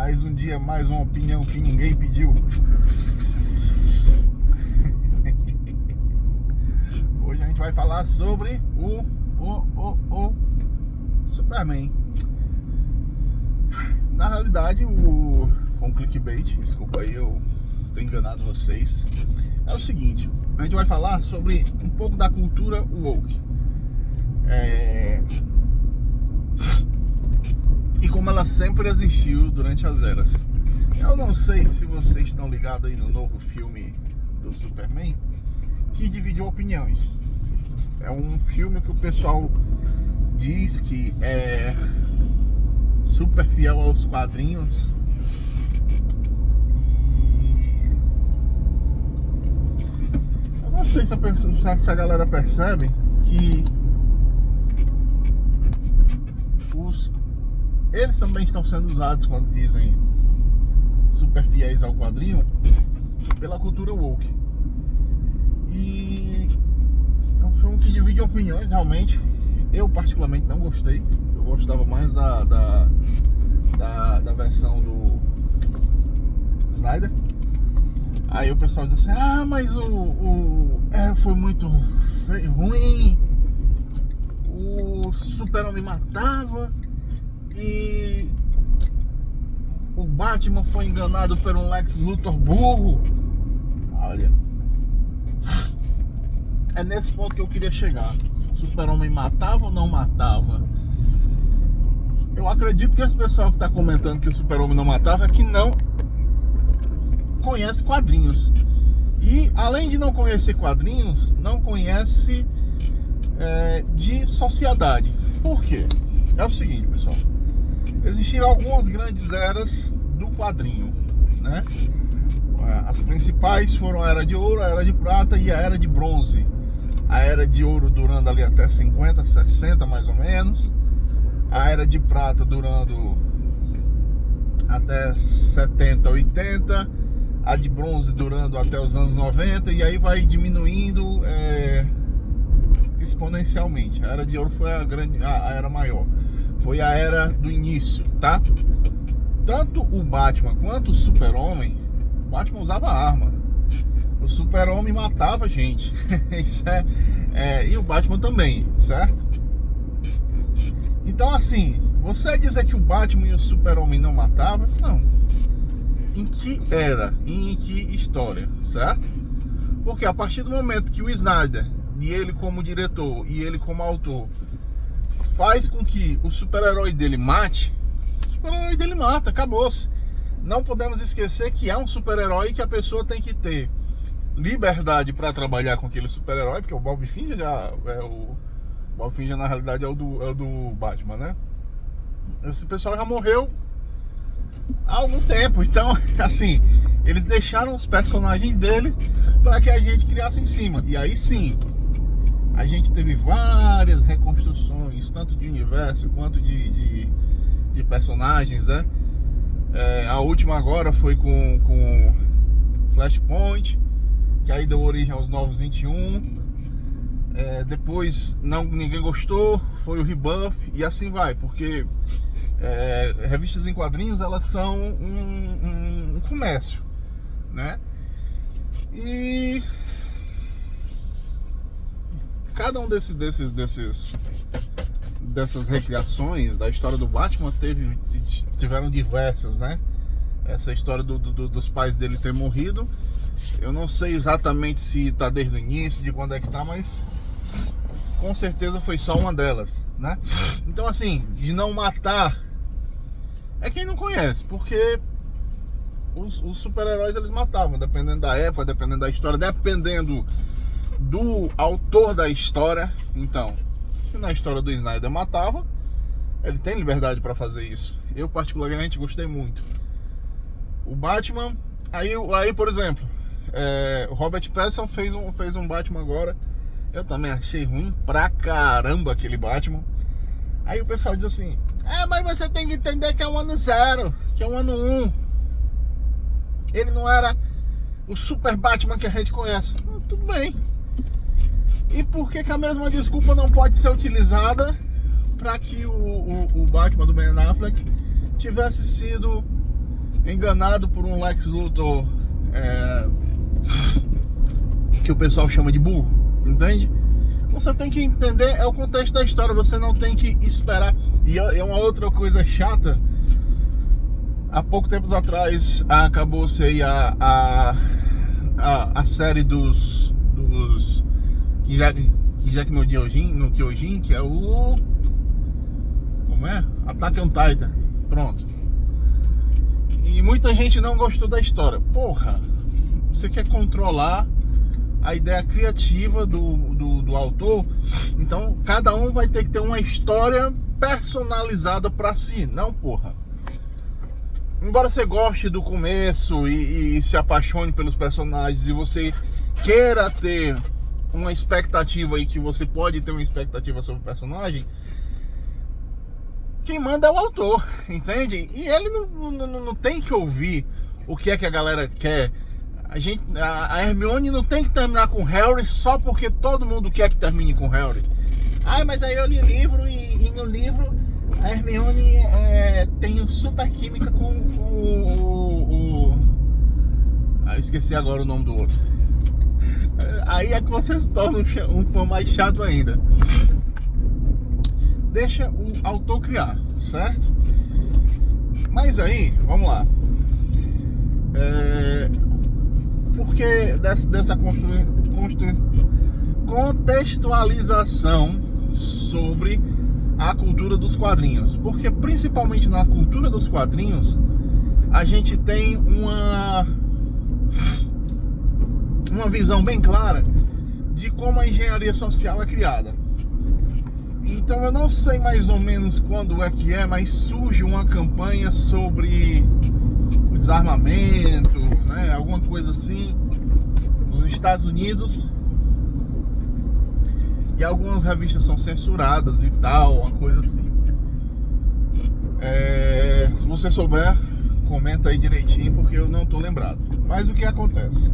Mais um dia, mais uma opinião que ninguém pediu. Hoje a gente vai falar sobre o Superman. Na realidade, foi um clickbait, desculpa aí, eu tô enganado vocês. É o seguinte, a gente vai falar sobre um pouco da cultura woke. E como ela sempre existiu durante as eras. Eu não sei se vocês estão ligados aí no novo filme do Superman, que dividiu opiniões. É um filme que o pessoal diz que é super fiel aos quadrinhos. E eu não sei se a galera percebe que eles também estão sendo usados quando dizem super fiéis ao quadrinho pela cultura woke. E é um filme que divide opiniões, realmente. Eu particularmente não gostei. Eu gostava mais da versão do Snyder. Aí o pessoal diz assim: ah, mas foi muito ruim. O Super-Homem matava e o Batman foi enganado por um Lex Luthor burro. Olha, é nesse ponto que eu queria chegar. O Super-Homem matava ou não matava? Eu acredito que esse pessoal que está comentando que o Super-Homem não matava é que não conhece quadrinhos. E além de não conhecer quadrinhos, não conhece de sociedade. Por quê? É o seguinte, pessoal. Existiram algumas grandes eras do quadrinho, né? As principais foram a Era de Ouro, a Era de Prata e a Era de Bronze. A Era de Ouro durando ali até 50, 60 mais ou menos. A Era de Prata durando até 70, 80. A de Bronze durando até os anos 90. E aí vai diminuindo exponencialmente. A Era de Ouro foi a era maior. Foi a era do início, tá? Tanto o Batman quanto o Super-Homem, o Batman usava arma. O Super-Homem matava gente. Isso e o Batman também, certo? Então, assim, você dizer que o Batman e o Super-Homem não matavam, não. Em que era? Em que história, certo? Porque a partir do momento que o Snyder, e ele como diretor, e ele como autor, faz com que o super-herói dele mate, o super-herói dele mata, acabou-se. Não podemos esquecer que é um super-herói que a pessoa tem que ter liberdade para trabalhar com aquele super-herói, porque o Bob Finger Bob Finger na realidade é o do Batman, né? Esse pessoal já morreu há algum tempo, então assim, eles deixaram os personagens dele para que a gente criasse em cima. E aí sim, a gente teve várias reconstruções, tanto de universo quanto de personagens, né? A última agora foi com Flashpoint, que aí deu origem aos Novos 21. Depois ninguém gostou, foi o Rebuff, e assim vai, porque revistas em quadrinhos, elas são um comércio, né? E cada um dessas recriações da história do Batman tiveram diversas, né? Essa história dos pais dele ter morrido, eu não sei exatamente se tá desde o início, de quando é que tá, mas com certeza foi só uma delas, né? Então, assim, de não matar é quem não conhece, porque os super-heróis eles matavam, dependendo da época, dependendo da história, dependendo do autor da história. Então, se na história do Snyder matava, ele tem liberdade para fazer isso. Eu particularmente gostei muito. O Batman, aí por exemplo, o Robert Pattinson fez um Batman agora. Eu também achei ruim pra caramba aquele Batman. Aí o pessoal diz assim: mas você tem que entender que é um ano 0, que é um ano 1. Ele não era o super Batman que a gente conhece. Tudo bem. E por que a mesma desculpa não pode ser utilizada para que o Batman do Ben Affleck tivesse sido enganado por um Lex Luthor que o pessoal chama de burro, entende? Você tem que entender o contexto da história, você não tem que esperar. E é uma outra coisa chata. Há pouco tempos atrás acabou-se aí a série dos Shingeki no Kyojin, que é o... Como é? Attack on Titan. Pronto. E muita gente não gostou da história. Porra, você quer controlar a ideia criativa do autor, então cada um vai ter que ter uma história personalizada pra si. Não, porra. Embora você goste do começo e se apaixone pelos personagens e você queira ter uma expectativa aí, que você pode ter uma expectativa sobre o personagem, quem manda é o autor, entende? E ele não tem que ouvir o que é que a galera quer. A Hermione não tem que terminar com Harry só porque todo mundo quer que termine com Harry. Ah, mas aí eu li o livro e no livro a Hermione tem super química com o... Ah, eu esqueci agora o nome do outro. Aí é que você se torna um fã mais chato ainda. Deixa o autor criar, certo? Mas aí, vamos lá. Por que dessa contextualização sobre a cultura dos quadrinhos? Porque principalmente na cultura dos quadrinhos a gente tem uma visão bem clara de como a engenharia social é criada. Então eu não sei mais ou menos quando é que mas surge uma campanha sobre o desarmamento, né, alguma coisa assim, nos Estados Unidos, e algumas revistas são censuradas e tal, uma coisa assim. Se você souber, comenta aí direitinho, porque eu não tô lembrado. Mas o que acontece?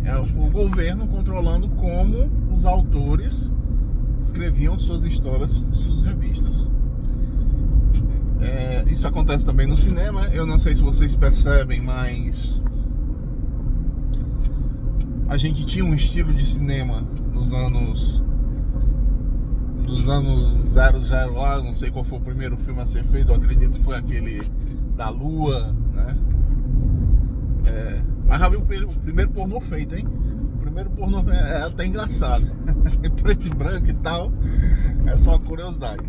É o governo controlando como os autores escreviam suas histórias, suas revistas. Isso acontece também no cinema. Eu não sei se vocês percebem, mas a gente tinha um estilo de cinema dos anos 00 lá, não sei qual foi o primeiro filme a ser feito, eu acredito que foi aquele da Lua, né? Mas já vi o primeiro pornô feito, hein? O primeiro pornô é até engraçado. Preto e branco e tal. É só uma curiosidade.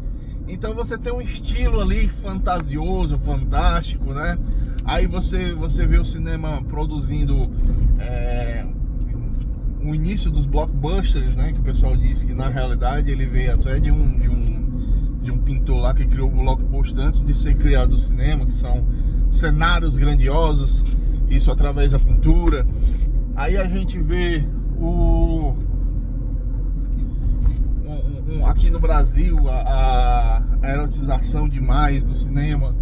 Então você tem um estilo ali fantasioso, fantástico, né? Aí você vê o cinema produzindo o início dos blockbusters, né? Que o pessoal diz que na realidade ele veio até de um pintor lá que criou o blockbuster antes de ser criado o cinema, que são cenários grandiosos, isso através da pintura. Aí a gente vê aqui no Brasil a erotização demais do cinema.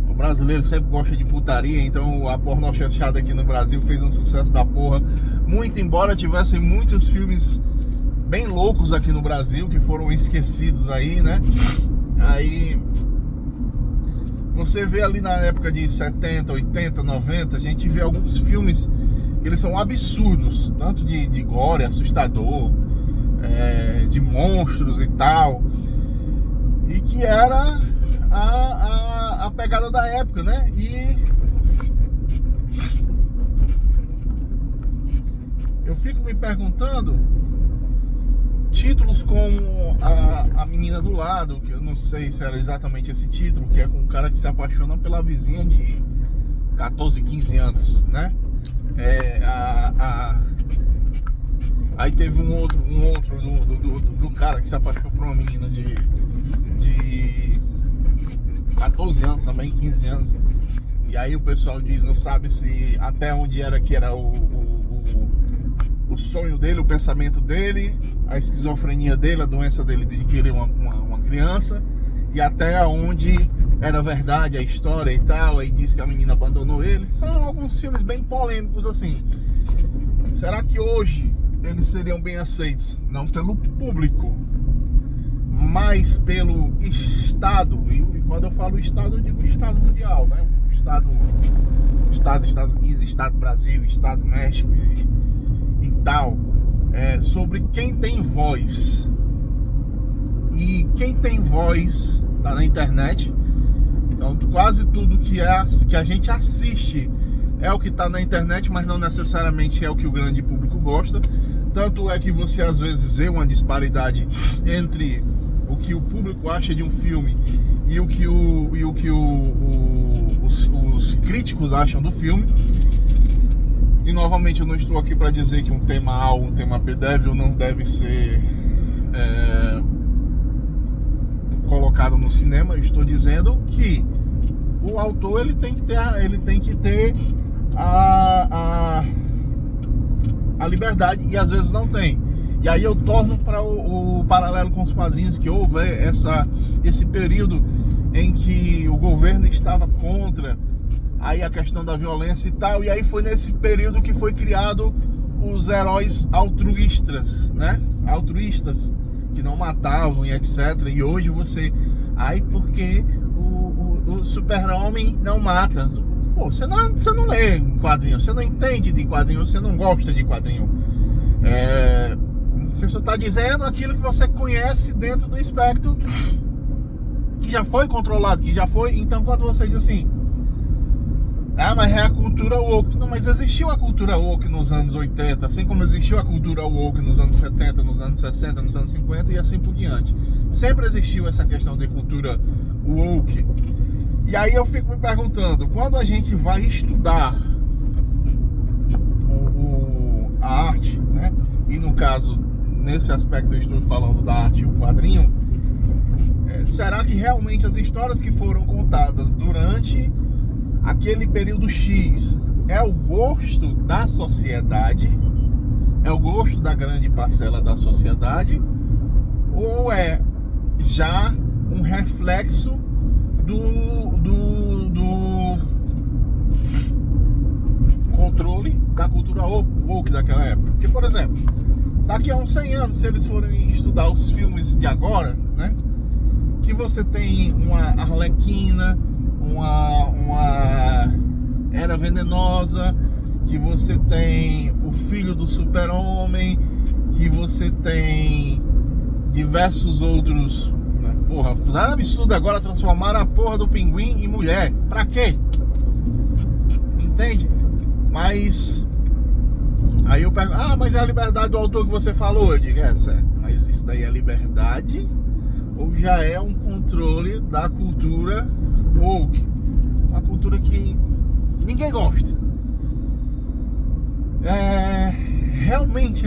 O brasileiro sempre gosta de putaria, então a pornô chanchada aqui no Brasil fez um sucesso da porra. Muito embora tivessem muitos filmes bem loucos aqui no Brasil que foram esquecidos aí, né? Aí você vê ali na época de 70, 80, 90, a gente vê alguns filmes que eles são absurdos, tanto de gore, assustador, de monstros e tal, e que era a pegada da época, né? E eu fico me perguntando, títulos como a Menina do Lado, que eu não sei se era exatamente esse título, que é com um cara que se apaixona pela vizinha de 14, 15 anos, né? Aí teve um outro do cara que se apaixonou por uma menina de 14 anos também, 15 anos. E aí o pessoal diz, não sabe se até onde era que era o sonho dele, o pensamento dele, a esquizofrenia dele, a doença dele de querer uma criança, e até onde era verdade a história e tal. Aí diz que a menina abandonou ele. São alguns filmes bem polêmicos assim. Será que hoje eles seriam bem aceitos? Não pelo público, mas pelo Estado. E quando eu falo Estado, eu digo Estado mundial, né? Estado Estados Unidos, Estado Brasil, Estado México e tal. Sobre quem tem voz. E quem tem voz tá na internet. Então quase tudo que a gente assiste é o que está na internet, mas não necessariamente é o que o grande público gosta. Tanto é que você às vezes vê uma disparidade entre o que o público acha de um filme e o que os críticos acham do filme. E novamente eu não estou aqui para dizer que um tema A ou um tema B deve ou não deve ser colocado no cinema. Eu estou dizendo que o autor ele tem que ter a liberdade, e às vezes não tem. E aí eu torno para o paralelo com os quadrinhos, que houve esse período em que o governo estava contra aí a questão da violência e tal, e aí foi nesse período que foi criado os heróis altruístas, né? Altruístas, que não matavam e etc. E hoje porque o super-homem não mata. Pô, você não lê quadrinho, você não entende de quadrinho, você não gosta de quadrinho. Você só está dizendo aquilo que você conhece dentro do espectro que já foi controlado, que já foi. Então quando você diz assim, mas é a cultura woke. Não, mas existiu a cultura woke nos anos 80, assim como existiu a cultura woke nos anos 70, nos anos 60, nos anos 50 e assim por diante. Sempre existiu essa questão de cultura woke. E aí eu fico me perguntando, quando a gente vai estudar a arte, né? E no caso, nesse aspecto eu estou falando da arte e o quadrinho, será que realmente as histórias que foram contadas durante aquele período X é o gosto da sociedade, é o gosto da grande parcela da sociedade, ou é já um reflexo do controle da cultura woke daquela época? Porque, por exemplo, daqui a uns 100 anos, se eles forem estudar os filmes de agora, né, que você tem uma Arlequina, uma Era Venenosa, que você tem o filho do Super-Homem, que você tem diversos outros, né? Porra, fizeram absurdo agora, transformaram a porra do Pinguim em mulher. Pra quê? Entende? Mas aí eu pergunto, mas é a liberdade do autor que você falou. Eu digo, certo, mas isso daí é liberdade ou já é um controle da cultura woke? Uma cultura que ninguém gosta. Realmente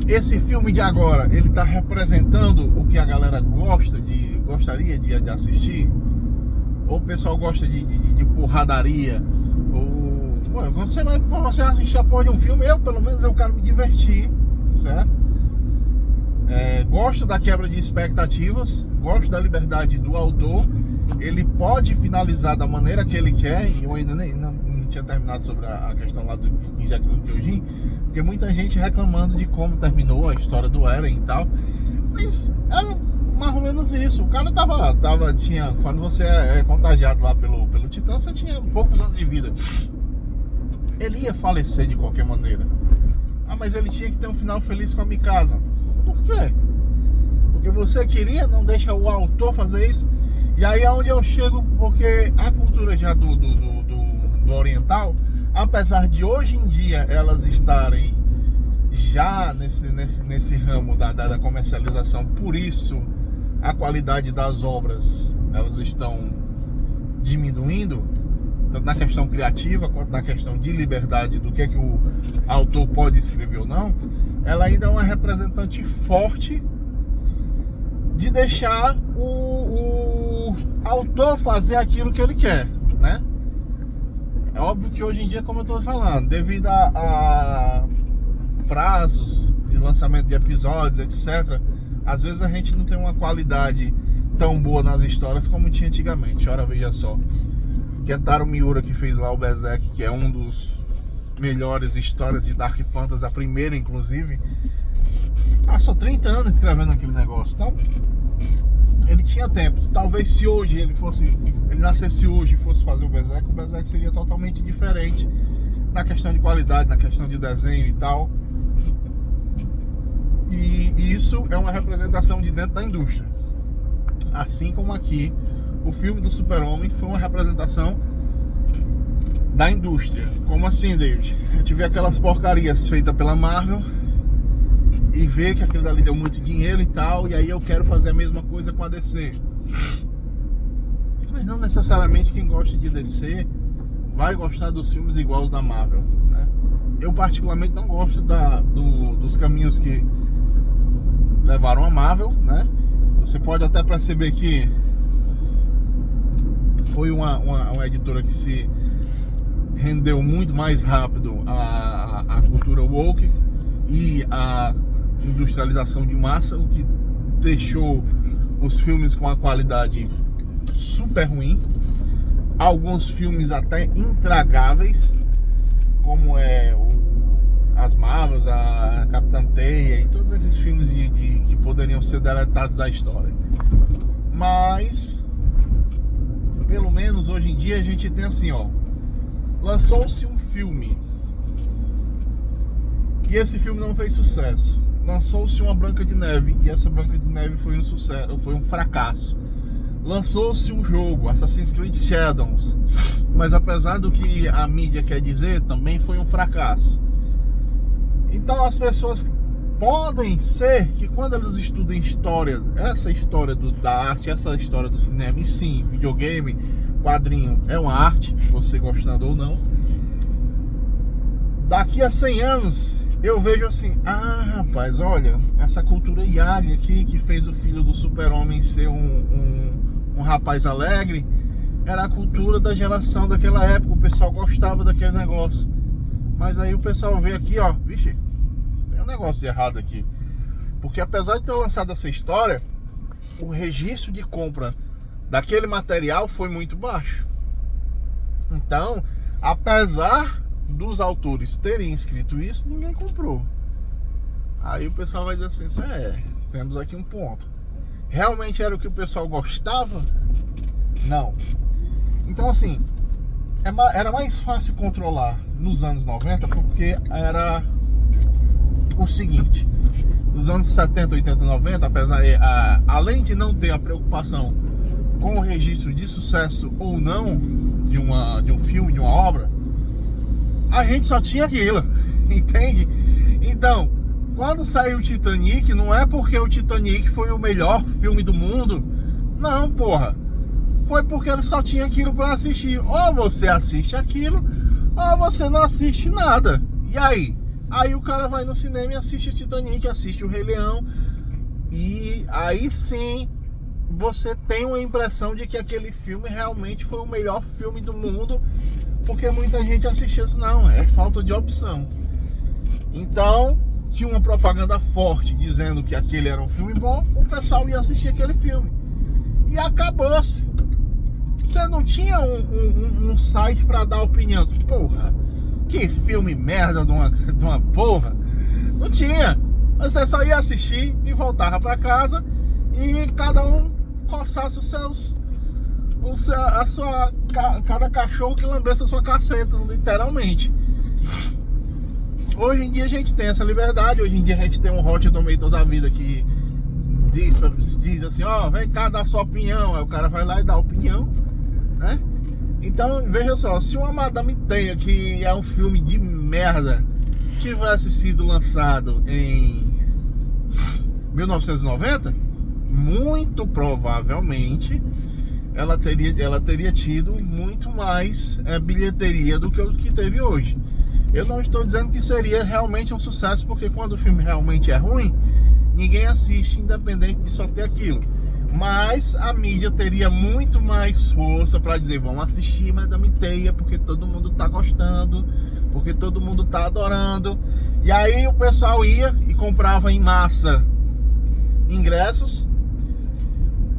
esse filme de agora, ele tá representando o que a galera gostaria de assistir? Ou o pessoal gosta de porradaria? Ou você assistir a porra de um filme, pelo menos eu quero me divertir, certo? Gosto da quebra de expectativas, gosto da liberdade do autor. Ele pode finalizar da maneira que ele quer. E eu ainda não tinha terminado sobre a questão lá do Shingeki no Kyojin, porque muita gente reclamando de como terminou a história do Eren e tal. Mas era mais ou menos isso. O cara tinha, quando você é contagiado lá pelo Titã, você tinha poucos anos de vida. Ele ia falecer de qualquer maneira. Mas ele tinha que ter um final feliz com a Mikasa. Por quê? Porque você queria, não deixa o autor fazer isso. E aí é onde eu chego, porque a cultura já do oriental, apesar de hoje em dia elas estarem já nesse ramo da comercialização, por isso a qualidade das obras elas estão diminuindo, tanto na questão criativa quanto na questão de liberdade do que o autor pode escrever ou não. Ela ainda é uma representante forte de deixar o autor fazer aquilo que ele quer, né? É óbvio que hoje em dia, como eu estou falando, devido a prazos de lançamento de episódios, etc., às vezes a gente não tem uma qualidade tão boa nas histórias como tinha antigamente. Ora, veja só, Kentaro Miura, que fez lá o Berserk, que é um dos melhores histórias de Dark Fantasy, a primeira inclusive, passou 30 anos escrevendo aquele negócio. Então ele tinha tempo. Talvez se hoje ele nascesse hoje e fosse fazer o Berserk seria totalmente diferente na questão de qualidade, na questão de desenho e tal. E isso é uma representação de dentro da indústria. Assim como aqui, o filme do Super-Homem foi uma representação da indústria. Como assim, David? A gente vê aquelas porcarias feitas pela Marvel e vê que aquilo dali deu muito dinheiro e tal, e aí eu quero fazer a mesma coisa com a DC. Mas não necessariamente quem gosta de DC vai gostar dos filmes iguais da Marvel, né? Eu particularmente não gosto dos caminhos que levaram a Marvel, né? Você pode até perceber que foi uma editora que se rendeu muito mais rápido à cultura woke e à industrialização de massa, o que deixou os filmes com a qualidade super ruim, alguns filmes até intragáveis, como as Marvels, a Capitã Teia e todos esses filmes que poderiam ser deletados da história. Mas pelo menos hoje em dia a gente tem assim, ó, lançou-se um filme e esse filme não fez sucesso. Lançou-se uma Branca de Neve e essa Branca de Neve foi um sucesso, foi um fracasso. Lançou-se um jogo, Assassin's Creed Shadows, mas apesar do que a mídia quer dizer, também foi um fracasso. Então as pessoas podem ser que quando elas estudem história, essa história da arte, essa história do cinema, e sim, videogame, quadrinho é uma arte, você gostando ou não, daqui a 100 anos eu vejo assim, rapaz, olha, essa cultura Yagi aqui que fez o filho do Super-Homem ser um rapaz alegre, era a cultura da geração daquela época, o pessoal gostava daquele negócio. Mas aí o pessoal vê aqui, ó, vixe, tem um negócio de errado aqui. Porque apesar de ter lançado essa história, o registro de compra daquele material foi muito baixo. Então, apesar dos autores terem escrito isso, ninguém comprou. Aí o pessoal vai dizer assim, temos aqui um ponto. Realmente era o que o pessoal gostava? Não. Então assim, era mais fácil controlar nos anos 90 porque era o seguinte: nos anos 70, 80, 90, além de não ter a preocupação com o registro de sucesso ou não de um filme, de uma obra, a gente só tinha aquilo, entende? Então, quando saiu o Titanic, não é porque o Titanic foi o melhor filme do mundo, não, porra. Foi porque ele só tinha aquilo para assistir. Ou você assiste aquilo, ou você não assiste nada. E aí? Aí o cara vai no cinema e assiste o Titanic, assiste o Rei Leão. E aí sim, você tem uma impressão de que aquele filme realmente foi o melhor filme do mundo, porque muita gente assistiu isso. Não, é falta de opção. Então, tinha uma propaganda forte dizendo que aquele era um filme bom, o pessoal ia assistir aquele filme. E acabou-se. Você não tinha um site para dar opinião. Porra, que filme merda de uma porra. Não tinha. Você só ia assistir e voltava para casa e cada um coçasse cada cachorro que lambesse a sua caceta, literalmente. Hoje em dia a gente tem essa liberdade. Hoje em dia a gente tem um Hot Tomato da vida que diz assim, ó, vem cá dar sua opinião. Aí o cara vai lá e dá a opinião, né? Então, veja só, se uma Madame Teia, que é um filme de merda, tivesse sido lançado em 1990, muito provavelmente ela teria tido muito mais bilheteria do que o que teve hoje. Eu não estou dizendo que seria realmente um sucesso, porque quando o filme realmente é ruim, ninguém assiste, independente de só ter aquilo. Mas a mídia teria muito mais força para dizer, vamos assistir Madame Teia, porque todo mundo tá gostando, porque todo mundo tá adorando. E aí o pessoal ia e comprava em massa ingressos,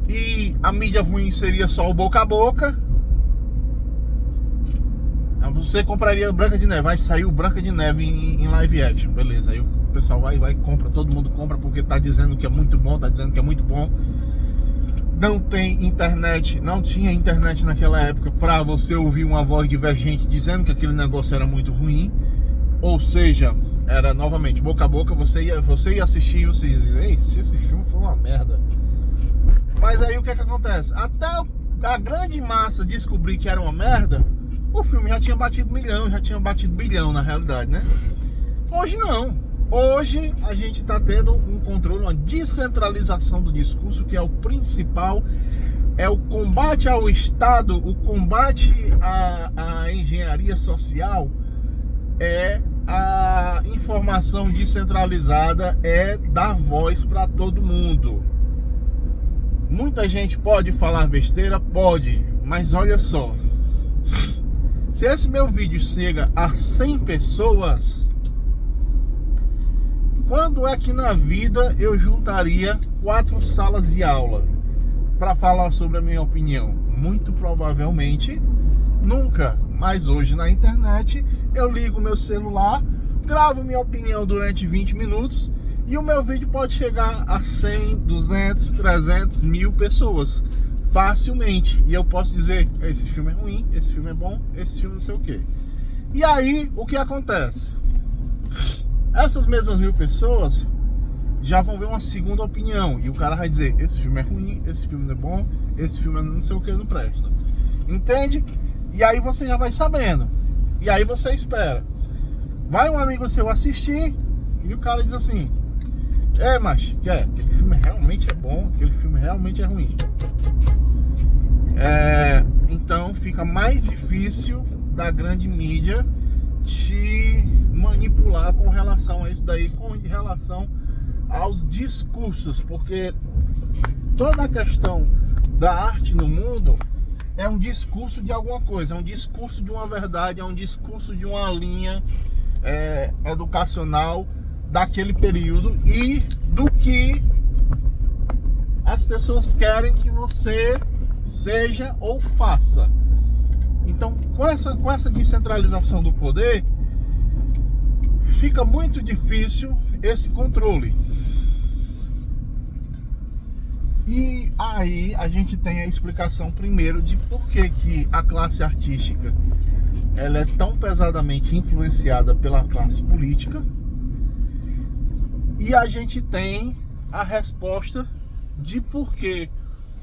e a mídia ruim seria só o boca a boca. Você compraria Branca de Neve, vai sair o Branca de Neve em live action, beleza. Aí o pessoal vai e compra, todo mundo compra porque tá dizendo que é muito bom, tá dizendo que é muito bom. não tem internet, não tinha internet naquela época para você ouvir uma voz divergente dizendo que aquele negócio era muito ruim. Ou seja, era novamente boca a boca, você ia assistir e você dizia, ei, se esse filme foi uma merda. Mas aí o que é que acontece? Até a grande massa descobrir que era uma merda, o filme já tinha batido milhão, já tinha batido bilhão na realidade, né? Hoje não. Hoje a gente está tendo um controle, uma descentralização do discurso, que é o principal, é o combate ao Estado, o combate à engenharia social, é a informação descentralizada, é dar voz para todo mundo. Muita gente pode falar besteira, pode, mas olha só, se esse meu vídeo chega a 100 pessoas, quando é que na vida eu juntaria 4 salas de aula para falar sobre a minha opinião? Muito provavelmente nunca. Mas hoje na internet eu ligo meu celular, gravo minha opinião durante 20 minutos e o meu vídeo pode chegar a 100, 200, 300, 1000 pessoas facilmente. E eu posso dizer, esse filme é ruim, esse filme é bom, esse filme não sei o que. E aí o que acontece? Essas mesmas 1000 pessoas já vão ver uma segunda opinião. E o cara vai dizer, esse filme é ruim, esse filme não é bom, esse filme não sei o que, não presta. Entende? E aí você já vai sabendo. E aí você espera. Vai um amigo seu assistir e o cara diz assim, mas aquele filme realmente é bom, aquele filme realmente é ruim. Então fica mais difícil da grande mídia te manipular com relação a isso daí, com relação aos discursos, porque toda a questão da arte no mundo é um discurso de alguma coisa, é um discurso de uma verdade, é um discurso de uma linha educacional daquele período e do que as pessoas querem que você seja ou faça. Então, com essa descentralização do poder, fica muito difícil esse controle. E aí a gente tem a explicação primeiro de por que a classe artística ela é tão pesadamente influenciada pela classe política. E a gente tem a resposta de por que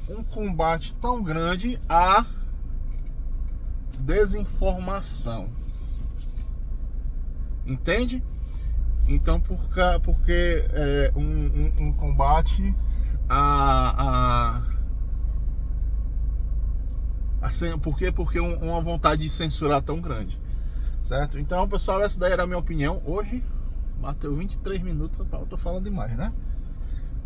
um combate tão grande à desinformação. Entende? Então, porque um combate porque uma vontade de censurar tão grande, certo? Então, pessoal, essa daí era a minha opinião. Hoje bateu 23 minutos, eu tô falando demais, né?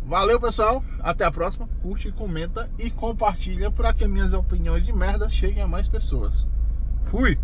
Valeu, pessoal, até a próxima. Curte, comenta e compartilha para que minhas opiniões de merda cheguem a mais pessoas. Fui!